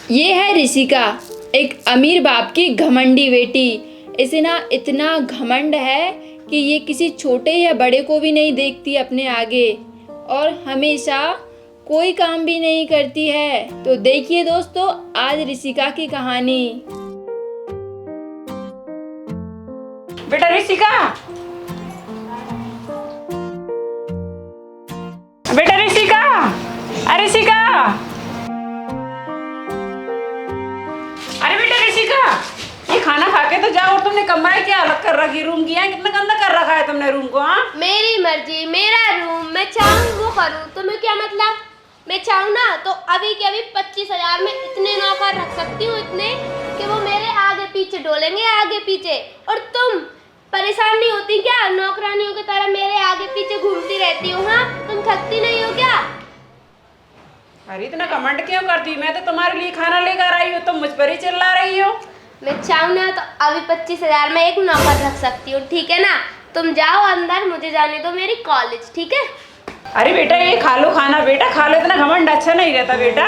ये है ऋषिका, एक अमीर बाप की घमंडी बेटी। इसे ना इतना घमंड है कि ये किसी छोटे या बड़े को भी नहीं देखती अपने आगे, और हमेशा कोई काम भी नहीं करती है। तो देखिए दोस्तों, आज ऋषिका की कहानी। बेटा ऋषिका, बेटा ऋषिका, अरे ऋषिका, अरे बेटा ऋषिका, ये खाना खा के तो जाओ। और तुमने कमरा क्या अलग कर रखी, रूम किया है? कितना गंदा कर रखा है तुमने रूम को। हाँ, मेरी मर्जी, मेरा रूम, मैं चाहूँ वो करूँ। तुम्हें क्या मतलब? मैं चाहूँ ना तो अभी के अभी 25,000 में इतने नौकर रख सकती हूँ, इतने कि वो मेरे आगे पीछे डोलेंगे, आगे पीछे। और तुम परेशान नहीं होती क्या? नौकरानियों की तरह मेरे आगे पीछे घूमती रहती हो। हाँ, तुम थकती नहीं हो क्या? अरे इतना कमेंट क्यों करती? मैं तो तुम्हारे लिए खाना लेकर आई हूँ, तुम मुझ पर ही चिल्ला रही हो। मैं चाहूँ ना तो अभी 25,000 में एक नौकर रख सकती हूँ, ठीक है ना? तुम जाओ अंदर, मुझे जाने दो मेरी कॉलेज, ठीक है? अरे बेटा ये खा लो खाना, बेटा खा लो, इतना घमंड अच्छा नहीं रहता बेटा।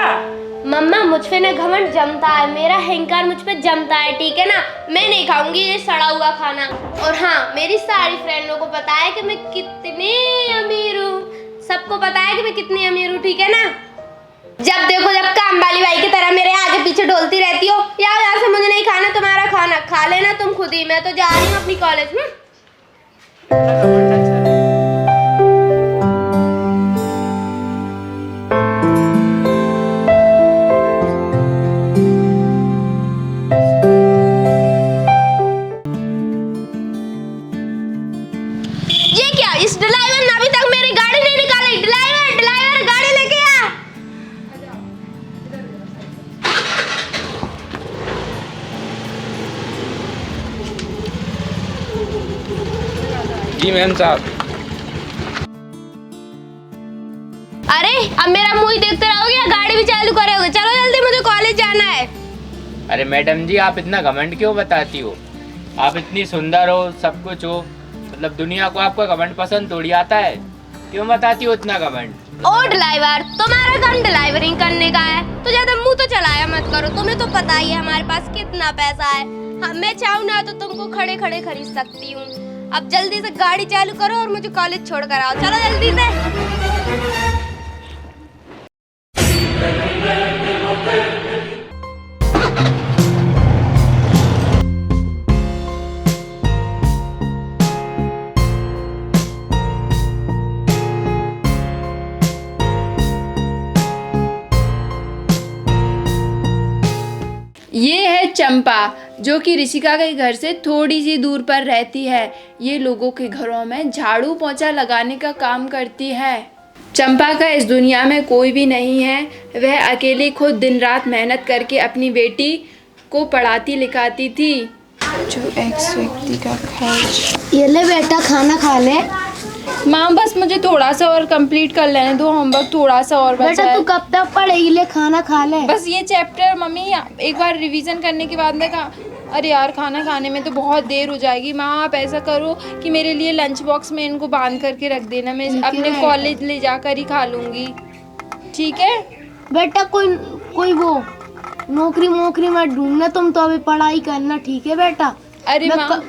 मम्मा, मुझ पे ना घमंड जमता है, मेरा अहंकार मुझ पे जमता है, ठीक है ना? मैं नहीं खाऊंगी ये सड़ा हुआ खाना। और हाँ, मेरी सारी फ्रेंडों को पता है कि मैं कितनी अमीर हूँ। सबको पता है कि मैं कितनी अमीर हूँ, ठीक है ना? जब देखो जब काम वाली बाई की तरह मेरे आगे पीछे डोलती रहती हो। यार यहाँ से मुझे नहीं खाना तुम्हारा खाना, खा लेना तुम खुद ही। मैं तो जा रही हूँ अपनी कॉलेज में। ये क्या, इस ड्राइवर ने अभी तक मेरी गाड़ी नहीं निकाली। ड्राइवर, ड्राइवर, गाड़ी लेके आ। जी मैम साहब। अरे अब मेरा मुंह ही देखते रहोगे या गाड़ी भी चालू करोगे? चलो जल्दी, मुझे कॉलेज जाना है। अरे मैडम जी, आप इतना घमंड क्यों बताती हो? आप इतनी सुंदर हो, सब कुछ हो, मतलब दुनिया को आपका घमंड पसंद थोड़ी आता है। क्यों बताती हो इतना घमंड? ओ ड्राइवर, तुम्हारा काम ड्राइवरिंग करने का है तो ज्यादा मुंह तो चलाया मत करो। तुम्हें तो पता ही है हमारे पास कितना पैसा है। हाँ, मैं चाहूँ ना तो तुमको खड़े खड़े खरीद सकती हूँ। अब जल्दी से गाड़ी चालू करो और मुझे कॉलेज छोड़ कर आओ। चलो जल्दी से। ये है चंपा, जो कि ऋषिका के घर से थोड़ी सी दूर पर रहती है। ये लोगों के घरों में झाड़ू पोंछा लगाने का काम करती है। चंपा का इस दुनिया में कोई भी नहीं है। वह अकेली खुद दिन रात मेहनत करके अपनी बेटी को पढ़ाती लिखाती थी। जो एक्स व्यक्ति का खर्च। ये ले बेटा, खाना खा ले। माँ बस मुझे थोड़ा सा और कंप्लीट कर लेने दो, होमवर्क थोड़ा सा और बचा बेटा है। तू कब तक पढ़ेगी? ले खाना खा ले। बस ये चैप्टर मम्मी एक बार रिवीजन करने के बाद में कहा, अरे यार खाना खाने में तो बहुत देर हो जाएगी। माँ आप ऐसा करो कि मेरे लिए लंच बॉक्स में इनको बांध करके रख देना, मैं अपने कॉलेज ले जाकर ही खा लूँगी, ठीक है? बेटा कोई वो नौकरी मत ढूंढना, तुम तो अभी पढ़ाई करना, ठीक है बेटा? अरे माँ,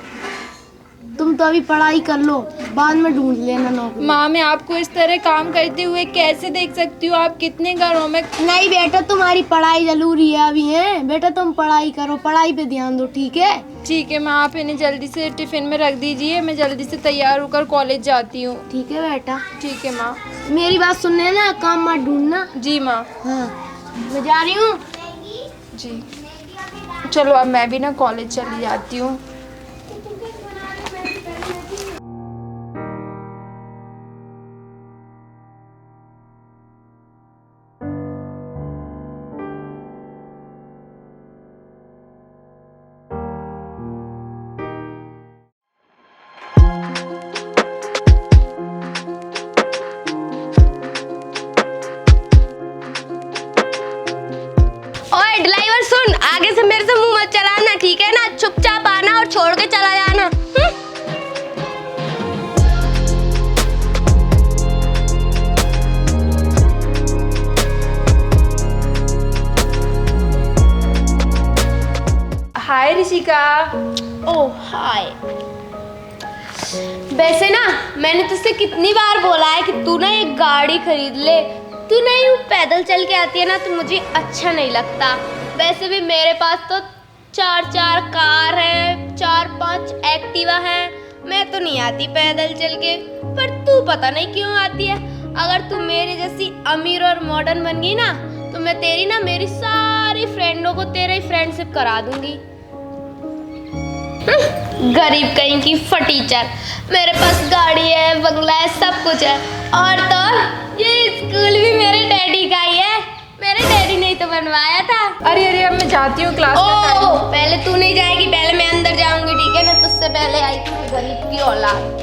तुम तो अभी पढ़ाई कर लो, बाद में ढूंढ लेना नौकरी। माँ मैं आपको इस तरह काम करते हुए कैसे देख सकती हूँ? आप कितने घरों में। नहीं बेटा, तुम्हारी पढ़ाई जरूरी है अभी है बेटा, तुम पढ़ाई करो, पढ़ाई पे ध्यान दो, ठीक है? ठीक है माँ, आप इन्हें जल्दी से टिफिन में रख दीजिए, मैं जल्दी से तैयार होकर कॉलेज जाती हूँ। ठीक है बेटा। ठीक है माँ। मेरी बात सुनने ना, काम मत ढूंढना। जी माँ। हाँ, मैं जा रही हूँ। जी चलो, अब मैं भी ना कॉलेज चली जाती हूँ। ओए ड्राइवर सुन, आगे से मेरे से मुंह मत चलाना, ठीक है ना? चुपचाप आना और छोड़ के चला जाना। हाय ऋषिका। ओह हाय। वैसे ना मैंने तुझसे कितनी बार बोला है कि तू ना एक गाड़ी खरीद ले। तू ना यूँ पैदल चल के आती है ना तो मुझे अच्छा नहीं लगता। वैसे भी मेरे पास तो 4 कार है, 4-5 एक्टिवा है। मैं तो नहीं आती पैदल चल के, पर तू पता नहीं क्यों आती है। अगर तू मेरे जैसी अमीर और मॉडर्न बन गई ना तो मैं तेरी ना मेरी सारी फ्रेंडों को तेरे ही फ्रेंडशिप करा दूंगी। गरीब कहीं की फटीचर। मेरे पास गाड़ी है, बंगला है, सब कुछ है। और तो ये स्कूल भी मेरे डैडी का ही है। मेरे डैडी ने ही तो बनवाया था। अरे अब मैं जाती हूँ क्लास में। ओ पहले तू नहीं जाएगी, पहले मैं अंदर जाऊंगी, ठीक है ना? तुझसे पहले आई थी गरीब की औलाद।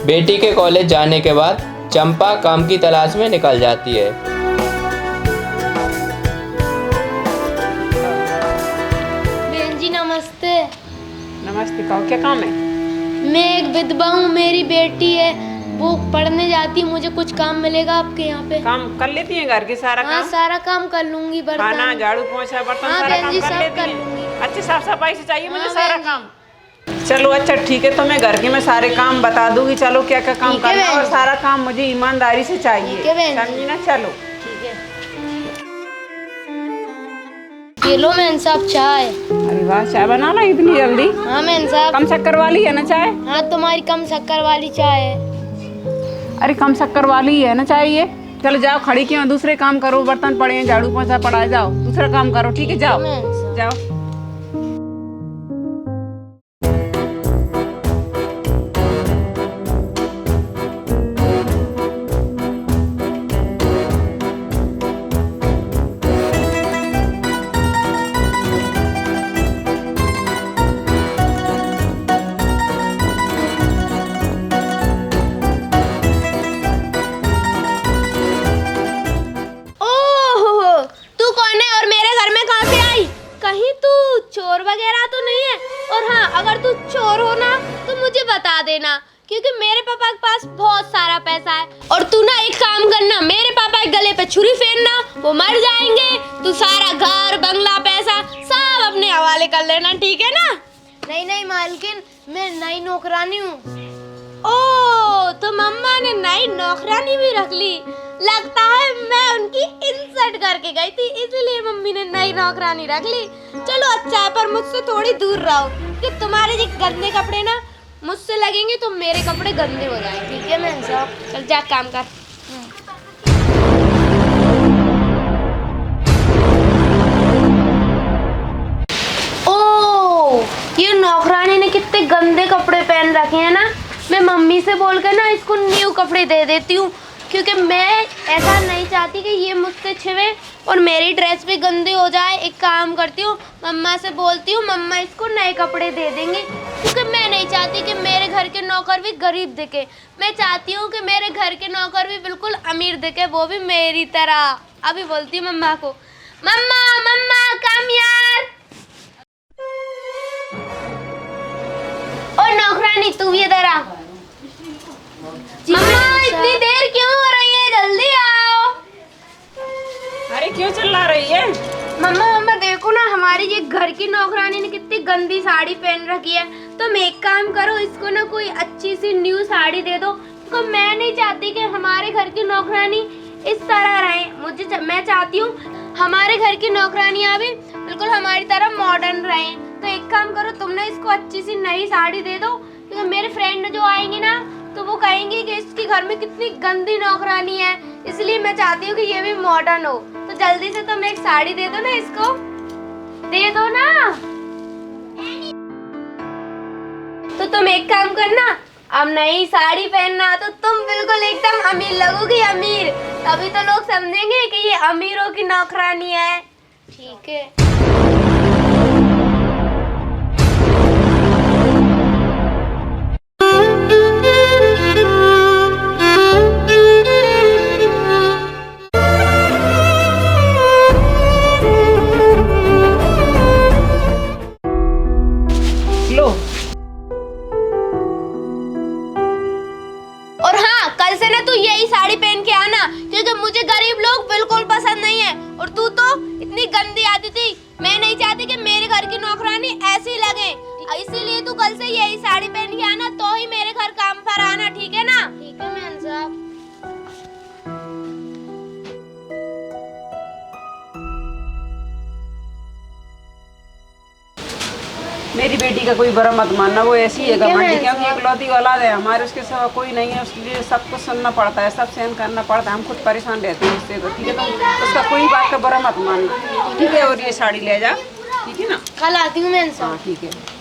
बेटी के कॉलेज जाने के बाद चंपा काम की तलाश में निकल जाती है। बहन जी नमस्ते। नमस्ते, कहो क्या काम है? मैं एक विधवा हूँ, मेरी बेटी है, वो पढ़ने जाती है। मुझे कुछ काम मिलेगा आपके यहाँ पे? काम कर लेती है घर के सारा हाँ काम? सारा काम कर लूंगी। खाना, बर्तन, झाड़ू, पोछा, बर्तन हाँ, सारा बहन काम जी, कर सब लेती कर है? लूंगी। अच्छी साफ सफाई से चाहिए मुझे हाँ, सारा बहन काम। चलो अच्छा ठीक है, तो मैं घर के में सारे काम बता दूंगी। चलो क्या क्या काम ठीक है करना है, बहन और जी। सारा काम मुझे ईमानदारी से चाहिए, ठीक है बहन जी। समझी ना? चलो ठीक है। ये लो मैन साहब चाय। अरे वाह, चाय बना ला इतनी जल्दी? हाँ मैन साहब। कम शक्कर वाली है ना चाय? हाँ तुम्हारी कम शक्कर वाली चाय है। अरे कम शक्कर वाली है ना चाय ये? चलो जाओ, खड़ी क्यों, दूसरे काम करो। बर्तन पड़े हैं, झाड़ू पोछा पड़ा है, जाओ दूसरा काम करो। ठीक है जाओ मैन साहब। जाओ। ओह तू कौन है और मेरे घर में कहाँ से आई? कहीं तू चोर वगैरह तो नहीं है? और हाँ अगर तू चोर हो ना तो मुझे बता देना, क्योंकि मेरे पापा के पास बहुत सारा पैसा है। और तू ना एक काम करना, मेरे पापा के गले पे छुरी फेरना, वो मर जाएंगे। तू सारा घर बंगला पैसा सब अपने हवाले कर लेना, ठीक है ना? नहीं नहीं मालकिन, मैं नई नौकरानी हूँ। ओ तो मम्मा ने नई नौकरानी भी रख ली। लगता है मैं उनकी इंसल्ट करके गई थी, इसलिए मम्मी ने नई नौकरानी रख ली। चलो अच्छा है, पर मुझसे थोड़ी दूर रहो, कि तुम्हारे जो गंदे कपड़े ना मुझसे लगेंगे तो मेरे कपड़े गंदे हो जाएंगे, ठीक है मैन साहब? चल जा काम कर। ओ ये नौकरानी ने कितने गंदे कपड़े पहन रखे हैं ना। मैं मम्मी से बोलकर ना इसको न्यू कपड़े दे देती हूँ, क्योंकि मैं ऐसा नहीं चाहती कि ये मुझसे छिवे और मेरी ड्रेस भी गंदी हो जाए। एक काम करती हूँ, मम्मा से बोलती हूँ, मम्मा इसको नए कपड़े दे देंगे, क्योंकि मैं नहीं चाहती कि मेरे घर के नौकर भी गरीब दिखे। मैं चाहती हूँ कि मेरे घर के नौकर भी बिल्कुल अमीर दिखे, वो भी मेरी तरह। अभी बोलती हूँ मम्मा को, मम्मा मम्मा कम यार। और नौकरानी तू भी इधर आ। मम्मा इतनी देर क्यों हो रही है, जल्दी आओ। अरे क्यों चिल्ला रही है? मम्मा मम्मा देखो ना, हमारी ये घर की नौकरानी ने कितनी गंदी साड़ी पहन रखी है। तुम एक काम करो, इसको ना कोई अच्छी सी न्यू साड़ी दे दो, क्योंकि मैं नहीं चाहती कि हमारे घर की नौकरानी इस तरह रहे। मैं चाहती हूँ हमारे घर की नौकरानियाँ भी बिल्कुल हमारी तरह मॉडर्न रहें। तो एक काम करो, तुम ना इसको अच्छी सी नई साड़ी दे दो, क्योंकि मेरे फ्रेंड जो आएंगे ना तो वो कहेंगे कि इसके घर में कितनी गंदी नौकरानी है, इसलिए मैं चाहती हूँ कि ये भी मॉडर्न हो। तो जल्दी से तुम एक साड़ी दे दो ना, इसको दे दो ना। तो तुम एक काम करना, अब नई साड़ी पहनना तो तुम बिल्कुल एकदम अमीर लगोगी, अमीर। तभी तो लोग समझेंगे कि ये अमीरों की नौकरानी है, ठीक है? मेरी बेटी का कोई बुरा मत मानना, वो ऐसी है ठीक है, घमंडी, मैं क्योंकि इकलौती औलाद है हमारे, उसके सिवा कोई नहीं है, उसके लिए सब कुछ सुनना पड़ता है, सब सहन करना पड़ता है, हम खुद परेशान रहते हैं उससे, तो ठीक है, तो उसका कोई बात का बुरा मत मानना, ठीक है। और ये साड़ी ले जा, ठीक है ना? कल आती हूँ मैं इनसे। हाँ ठीक है।